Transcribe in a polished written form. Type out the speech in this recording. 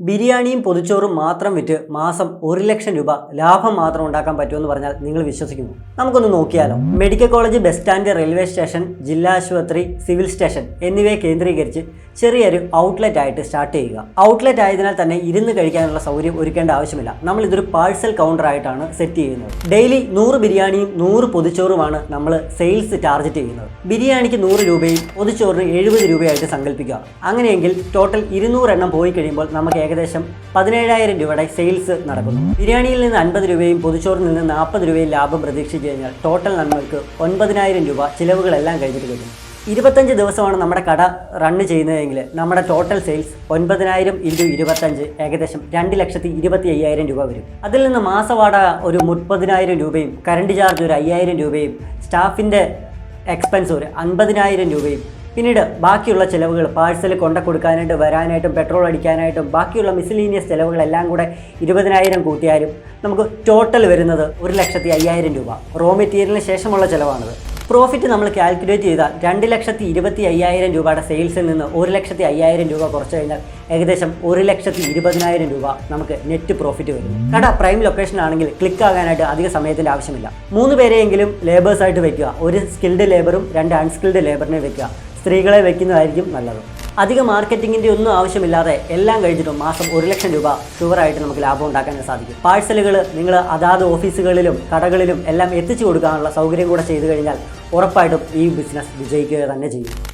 ബിരിയാണിയും പൊതിച്ചോറും മാത്രം വിറ്റ് മാസം 1 ലക്ഷം രൂപ ലാഭം മാത്രം ഉണ്ടാക്കാൻ പറ്റുമെന്ന് പറഞ്ഞാൽ നിങ്ങൾ വിശ്വസിക്കുന്നു? നമുക്കൊന്ന് നോക്കിയാലോ. Medical college, bus stand, railway station, ജില്ലാ ആശുപത്രി, സിവിൽ സ്റ്റേഷൻ എന്നിവയെ കേന്ദ്രീകരിച്ച് ചെറിയൊരു ഔട്ട്ലെറ്റ് ആയിട്ട് സ്റ്റാർട്ട് ചെയ്യുക. ഔട്ട്ലെറ്റ് ആയതിനാൽ തന്നെ ഇരുന്ന് കഴിക്കാനുള്ള സൗകര്യം ഒരുക്കേണ്ട ആവശ്യമില്ല. നമ്മൾ ഇതൊരു പാഴ്സൽ കൗണ്ടർ ആയിട്ടാണ് സെറ്റ് ചെയ്യുന്നത്. ഡെയിലി 100 ബിരിയാണിയും 100 പൊതിച്ചോറുമാണ് നമ്മൾ സെയിൽസ് ടാർഗറ്റ് ചെയ്യുന്നത്. ബിരിയാണിക്ക് 100 രൂപയും പൊതിച്ചോറിന് 70 രൂപയായിട്ട് സങ്കല്പിക്കുക. അങ്ങനെയെങ്കിൽ ടോട്ടൽ 200 എണ്ണം പോയി കഴിയുമ്പോൾ നമുക്ക് ഏകദേശം 17,000 രൂപയുടെ സെയിൽസ് നടക്കുന്നു. ബിരിയാണിയിൽ നിന്ന് 50 രൂപയും പൊതിച്ചോറിൽ നിന്ന് 40 രൂപയും ലാഭം പ്രതീക്ഷിച്ചു കഴിഞ്ഞാൽ ടോട്ടൽ നമ്മൾക്ക് 9,000 രൂപ ചിലവുകളെല്ലാം കഴിഞ്ഞിട്ട് കിട്ടും. 25 ദിവസമാണ് നമ്മുടെ കട റണ്ണ് ചെയ്യുന്നതെങ്കിൽ നമ്മുടെ ടോട്ടൽ സെയിൽസ് 9,000 × 25 ഏകദേശം 2,25,000 രൂപ വരും. അതിൽ നിന്ന് മാസവാടക ഒരു 30,000 രൂപയും കറണ്ട് ചാർജ് ഒരു 5,000 രൂപയും സ്റ്റാഫിൻ്റെ എക്സ്പെൻസ് ഒരു 50,000 രൂപയും പിന്നീട് ബാക്കിയുള്ള ചിലവുകൾ പാഴ്സൽ കൊടുക്കാനായിട്ട് വരാനായിട്ടും പെട്രോൾ അടിക്കാനായിട്ടും ബാക്കിയുള്ള മിസ്ലീനിയസ് ചിലവുകളെല്ലാം കൂടെ 20,000 കൂട്ടിയാലും നമുക്ക് ടോട്ടൽ വരുന്നത് 1,05,000 രൂപ. റോ മെറ്റീരിയലിന് ശേഷമുള്ള ചിലവാണത്. പ്രോഫിറ്റ് നമ്മൾ കാൽക്കുലേറ്റ് ചെയ്താൽ 2,25,000 രൂപയുടെ സെയിൽസിൽ നിന്ന് 1,05,000 രൂപ കുറച്ച് കഴിഞ്ഞാൽ ഏകദേശം 1,20,000 രൂപ നമുക്ക് നെറ്റ് പ്രോഫിറ്റ് വരും. കട പ്രൈം ലൊക്കേഷൻ ആണെങ്കിൽ ക്ലിക്ക് ആകാനായിട്ട് അധിക സമയത്തിൻ്റെ ആവശ്യമില്ല. 3 പേരെയെങ്കിലും ലേബേഴ്സായിട്ട് വെക്കുക. ഒരു സ്കിൽഡ് ലേബറും 2 അൺസ്കിൽഡ് ലേബറിനെ വെക്കുക. സ്ത്രീകളെ വെക്കുന്നതായിരിക്കും നല്ലത്. അധിക മാർക്കറ്റിങ്ങിൻ്റെ ഒന്നും ആവശ്യമില്ലാതെ എല്ലാം കഴിച്ചിട്ടും മാസം 1 ലക്ഷം രൂപ ഷുവറായിട്ട് നമുക്ക് ലാഭം ഉണ്ടാക്കാൻ സാധിക്കും. പാഴ്സലുകൾ നിങ്ങൾ അതാത് ഓഫീസുകളിലും കടകളിലും എല്ലാം എത്തിച്ചു കൊടുക്കാനുള്ള സൗകര്യം കൂടെ ചെയ്തു കഴിഞ്ഞാൽ ഉറപ്പായിട്ടും ഈ ബിസിനസ് വിജയിക്കുക തന്നെ ചെയ്യും.